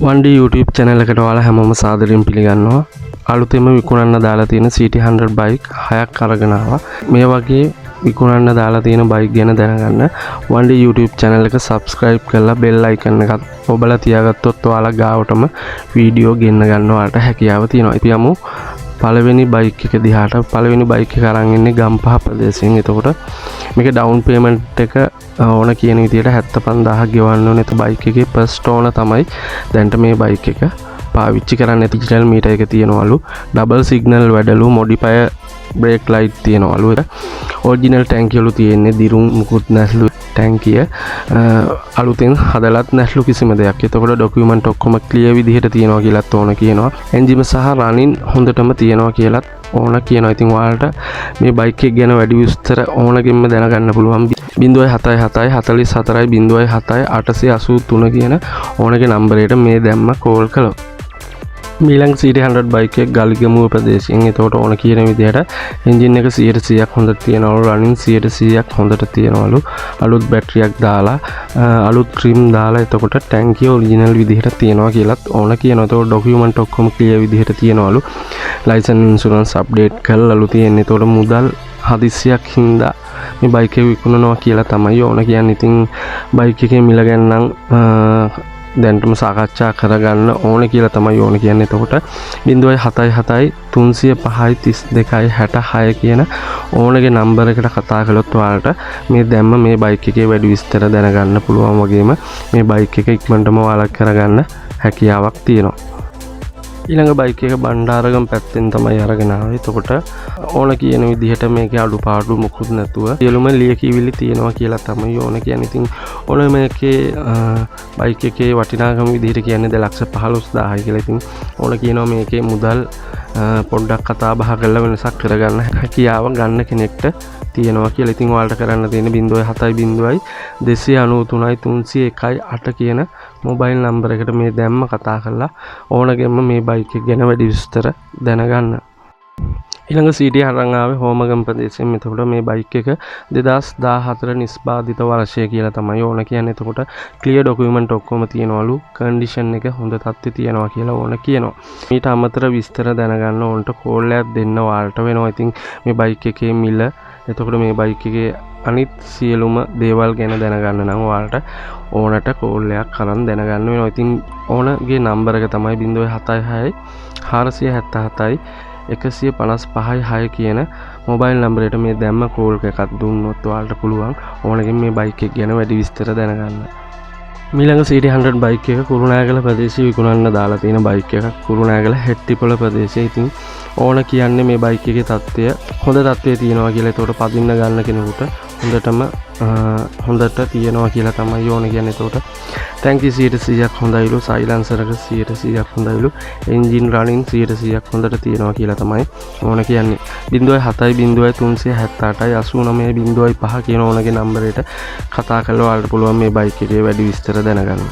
1D YouTube channel එකට ඔයාලා හැමෝම සාදරයෙන් පිළිගන්නවා. අලුතෙන්ම විකුණන්න දාලා තියෙන CT100 බයික් 6ක් අරගෙන ආවා. මේ වගේ විකුණන්න දාලා තියෙන බයික් ගැන දැනගන්න 1D YouTube channel එක subscribe කරලා bell icon එකත් ඔබලා තියාගත්තොත් ඔයාලා ගාවටම වීඩියෝ ගෙන්න ගන්න ඔයාලට හැකියාව තියෙනවා. අපි යමු පළවෙනි බයික් එක දිහාට. පළවෙනි බයික් එක අරන් ඉන්නේ ගම්පහ ප්‍රදේශයෙන්. එතකොට මේක ඩවුන් පේමන්ට් එක ඕන කියන විදියට 75000ක් ගෙවන්න ඕනේ. ඒත් බයික් එකේ ෆස්ට් ඕන තමයි දැන්ට මේ බයික් එක පාවිච්චි කරන්නේ. ඩිජිටල් මීටර් එක තියෙනවලු, ඩබල් සිග්නල් වැඩලු, මොඩිෆයර් බ්‍රේක් ලයිට් තියෙනවලු. ඔරිජිනල් ටැංකියලු තියෙන්නේ, දිරුම් මුකුත් නැස්ලු ටැංකිය. අලුතෙන් හදලත් නැස්ලු කිසිම දෙයක්. එතකොට ඩොකියුමන්ට් ඔක්කොම ක්ලියර් විදිහට තියෙනවා කියලාත් ඕන කියනවා. එන්ජිම සහ රනින් හොඳටම තියෙනවා කියලාත් ඕන කියනවා. ඉතින් ඔයාලට මේ බයික් එක ගැන වැඩි විස්තර ඕනගෙන්ම දැනගන්න පුළුවන් 077 44 07 883 කියන ඕනගේ නම්බරයට මේ දැම්ම කෝල් කළොත්. මීළඟ CT100 බයික් එක ගල්ගමුව ප්‍රදේශයෙන්. එතකොට ඕන කියන විදිහට එන්ජින් එක 100%ක් හොඳට තියෙනවලු, රනින් 100%ක් හොඳට තියෙනවලු, අලුත් බැටරියක් දාලා අලුත් ට්‍රිම් දාලා. එතකොට ටැංකිය ඔරිජිනල් විදිහට තියෙනවා කියලාත් ඕන කියනවා. එතකොට ඩොකියුමන්ට් ඔක්කොම ක්ලියර් විදිහට තියෙනවලු. ලයිසන්ස් ඉන්ෂුරන්ස් අප්ඩේට් කරලාලු තියෙන්නේ. එතකොට මුදල් හදිස්සියක් හින්දා මේ බයික් එක විකුණනවා කියලා තමයි ඕන කියන්නේ. ඉතින් බයික් එකේ මිල ගැන නම් දැන්ටම සාකච්ඡා කරගන්න ඕන කියලා තමයි ඕන කියන්නේ. එතකොට 077 305 32 66 කියන ඕනගේ නම්බර එකට කතා කළොත් ඔයාලට මේ දැම්ම මේ බයික් එකේ වැඩි විස්තර දැනගන්න පුළුවන්. වගේම මේ බයික් එක ඉක්මනටම ඔයාලා කරගන්න හැකියාවක් තියෙනවා. ඊළඟ බයික් එක බණ්ඩාරගම පැත්තෙන් තමයි අරගෙන ආවේ. එතකොට ඕන කියන විදිහට මේකේ අඩුපාඩු මොකුත් නැතුව සියලුම ලියකියවිලි තියෙනවා කියලා තමයි ඕන කියන්නේ. ඉතින් ඕන මේකේ බයික් එකේ වටිනාකම විදිහට කියන්නේ 215000යි කියලා. ඉතින් ඕන කියනවා මේකේ මුදල් පොඩ්ඩක් කතා බහ කරලා වෙනසක් කරගන්න හැකියාව ගන්න කෙනෙක්ට තියෙනවා කියලා. ඉතින් ඔයාලට කරන්න තියෙන 070 293 301 8 කියන මොබයිල් නම්බර එකට මේ දැම්ම කතා කරලා ඕනගෙම මේ බයික් එක ගැන වැඩි විස්තර දැනගන්න. ඊළඟ CT අරන් ආවේ හෝමගම් ප්‍රදේශයෙන්. එතකොට මේ බයික් එක 2014 නිස්පාදිත වර්ෂය කියලා තමයි ඕන කියන්නේ. එතකොට ක්ලියර් ඩොකියුමන්ට් ඔක්කොම තියෙනවලු, කන්ඩිෂන් එක හොඳ තත්ත්වයේ තියෙනවා කියලා ඕන කියනවා. ඊට අමතර විස්තර දැනගන්න ඕනට කෝල් එකක් දෙන්න ඔයාලට වෙනවා. ඉතින් මේ බයික් එකේ මිල, එතකොට මේ බයික් එකේ අනිත් සියලුම දේවල් ගැන දැනගන්න නම් ඔයාලට ඕනට කෝල් එකක් කරන් දැනගන්න වෙනවා. ඉතින් ඕනගේ නම්බර එක තමයි 076 477 155 6 කියන මොබයිල් නම්බරයට මේ දැම්ම කෝල් එකක් දුන්නොත් ඔයාලට පුළුවන් ඕනගෙන් මේ බයික් එක ගැන වැඩි විස්තර දැනගන්න. මීළඟ CT100 බයික් එක කුරුණෑගල ප්‍රදේශයේ විකුණන්න දාලා තියෙන බයික් එකක්. කුරුණෑගල හෙට්ටිපොළ ප්‍රදේශයේ. ඉතින් ඕන කියන්නේ මේ බයික් එකේ තත්ත්වය හොඳ තත්ත්වයේ තියෙනවා කියලා. ඒකට පදින්න ගන්න කෙනෙකුට හොඳට තියෙනවා කියලා තමයි ඕන කියන්නේ. ඒකට ටැංකිය 100%ක් හොඳයිලු, සයිලන්සර් එක 100%ක් හොඳයිලු, එන්ජින් රනින් 100%ක් හොඳට තියෙනවා කියලා තමයි ඕන කියන්නේ. 070 378 89 05 කියන ඕනගේ නම්බරයට කතා කරලා ඔයාලට පුළුවන් මේ බයික් එකේ වැඩි විස්තර දැනගන්න.